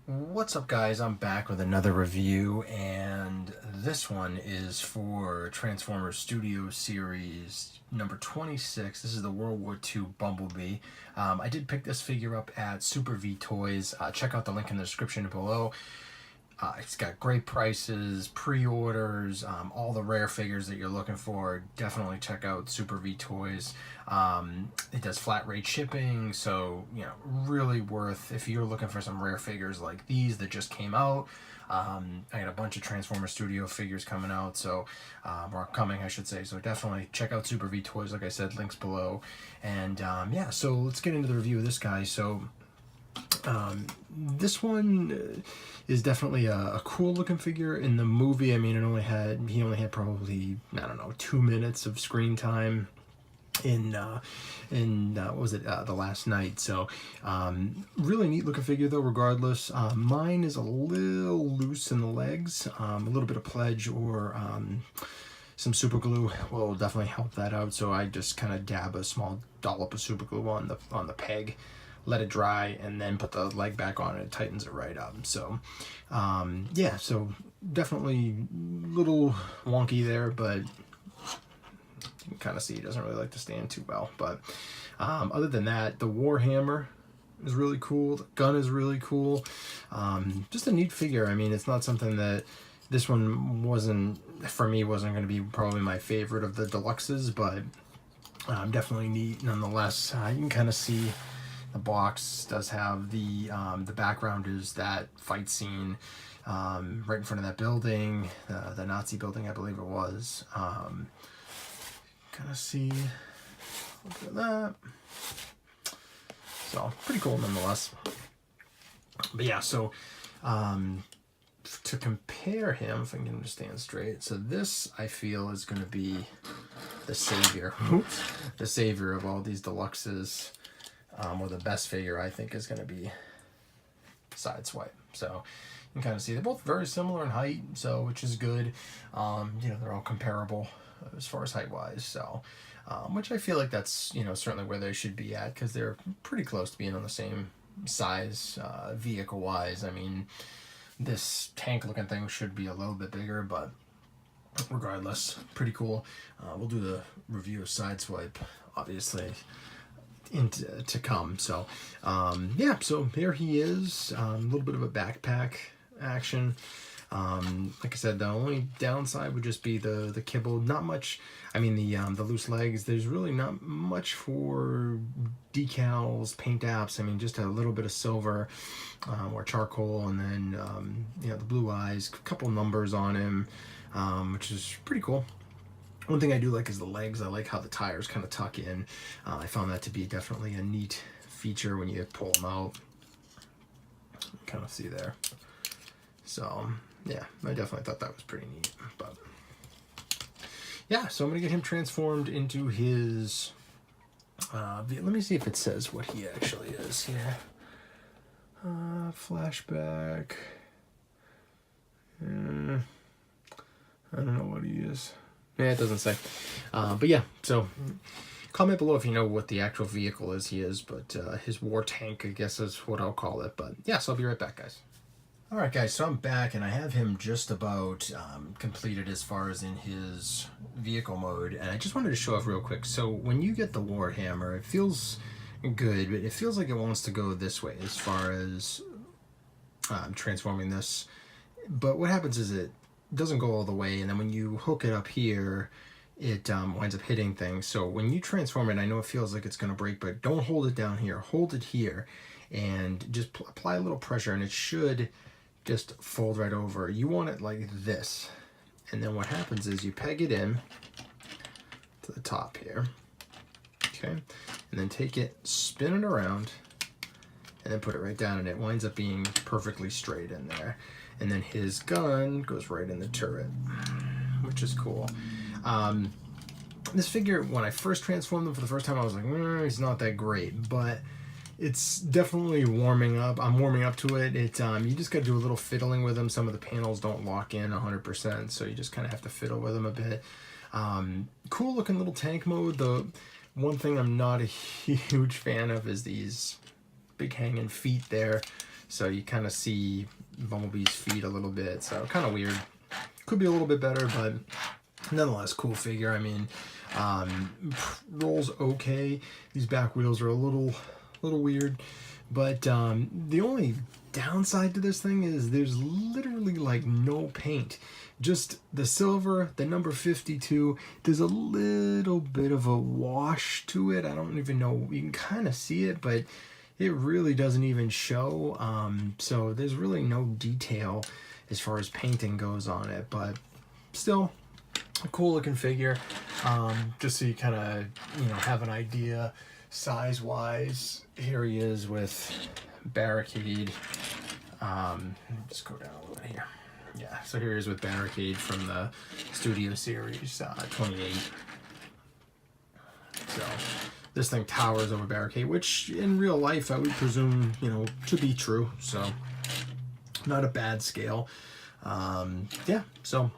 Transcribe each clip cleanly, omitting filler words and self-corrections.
What's up, guys? I'm back with another review, and this one is for Transformers Studio Series number 26. This is the World War II Bumblebee. I did pick this figure up at Super V Toys. Check out the link in the description below. It's got great prices, pre-orders, all the rare figures that you're looking for. Definitely check out Super V Toys. It does flat rate shipping, so really worth if you're looking for some rare figures like these that just came out. I got a bunch of Transformers Studio figures coming out, so or coming, I should say. So definitely check out Super V Toys. Like I said, links below. And yeah, so let's get into the review of this guy. So this one is definitely a cool looking figure. In the movie, I mean, he only had probably, I don't know, 2 minutes of screen time in what was it, The Last Night. So really neat looking figure though, regardless. Mine is a little loose in the legs. A little bit of pledge or some super glue will definitely help that out. So I just kind of dab a small dollop of super glue on the peg, let it dry, and then put the leg back on, and it tightens it right up. So yeah, so definitely a little wonky there, but you can kind of see he doesn't really like to stand too well. But other than that, the Warhammer is really cool. The gun is really cool. Just a neat figure. I mean, it's not something that this one wasn't going to be probably my favorite of the deluxes, but definitely neat nonetheless. You can kind of see the box does have the background is that fight scene right in front of that building, the Nazi building, I believe it was. Kind of see, look at that. So pretty cool nonetheless. But yeah, so to compare him, if I can get him to stand straight, so this I feel is going to be the savior. Oops. The savior of all these deluxes. Or the best figure I think is going to be Sideswipe. So you can kind of see they're both very similar in height, so which is good. They're all comparable as far as height wise. So which I feel like that's certainly where they should be at, because they're pretty close to being on the same size vehicle wise. I mean, this tank looking thing should be a little bit bigger, but regardless, pretty cool. We'll do the review of Sideswipe obviously to come. So yeah, so here he is. A little bit of a backpack action. Like I said, the only downside would just be the kibble. Not much. I mean, the loose legs, there's really not much for decals, paint apps. I mean, just a little bit of silver or charcoal, and then the blue eyes, a couple numbers on him, which is pretty cool. One thing I do like is the legs. I like how the tires kind of tuck in. I found that to be definitely a neat feature when you pull them out. Kind of see there. So yeah, I definitely thought that was pretty neat. But yeah, so I'm gonna get him transformed into his. Let me see if it says what he actually is here. Flashback. I don't know what he is. Yeah, it doesn't say. But yeah, so comment below if you know what the actual vehicle is he is, but his war tank, I guess, is what I'll call it. But yeah, so I'll be right back, guys. Alright, guys, so I'm back, and I have him just about completed as far as in his vehicle mode, and I just wanted to show off real quick. So when you get the Warhammer, it feels good, but it feels like it wants to go this way as far as transforming this. But what happens is it doesn't go all the way, and then when you hook it up here, it winds up hitting things. So when you transform it, I know it feels like it's going to break, but don't hold it down here. Hold it here and just apply a little pressure, and it should just fold right over. You want it like this, and then what happens is you peg it in to the top here, okay, and then take it, spin it around, and then put it right down, and it winds up being perfectly straight in there. And then his gun goes right in the turret, which is cool. This figure, when I first transformed him for the first time, I was like, he's not that great, but it's definitely warming up. I'm warming up to it. You just got to do a little fiddling with him. Some of the panels don't lock in 100%, so you just kind of have to fiddle with him a bit. Cool looking little tank mode. The one thing I'm not a huge fan of is these big hanging feet there. So you kind of see Bumblebee's feet a little bit. So kind of weird. Could be a little bit better, but nonetheless, cool figure. I mean, rolls okay. These back wheels are a little weird, but the only downside to this thing is there's literally like no paint. Just the silver, the number 52. There's a little bit of a wash to it. I don't even know. You can kind of see it, but it really doesn't even show. So there's really no detail as far as painting goes on it, but still a cool looking figure. Just so you kind of, you know, have an idea size wise. Here he is with Barricade. Just go down a little bit here. Yeah, so here he is with Barricade from the Studio Series 28. So this thing towers over Barricade, which in real life I would presume, you know, to be true. So not a bad scale. Yeah, so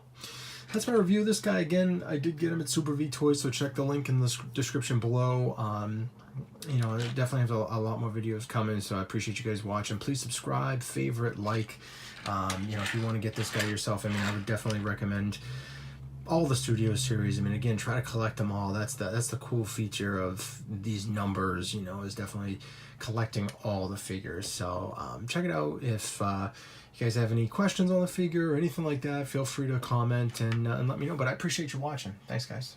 that's my review of this guy. Again, I did get him at Super V Toys, so check the link in the description below. You know, I definitely have a lot more videos coming, so I appreciate you guys watching. Please subscribe, favorite, like. You know, if you want to get this guy yourself, I mean, I would definitely recommend all the Studio Series. I mean, again, try to collect them all. That's the cool feature of these numbers, you know, is definitely collecting all the figures. So check it out. If you guys have any questions on the figure or anything like that, feel free to comment and let me know. But I appreciate you watching. Thanks, guys.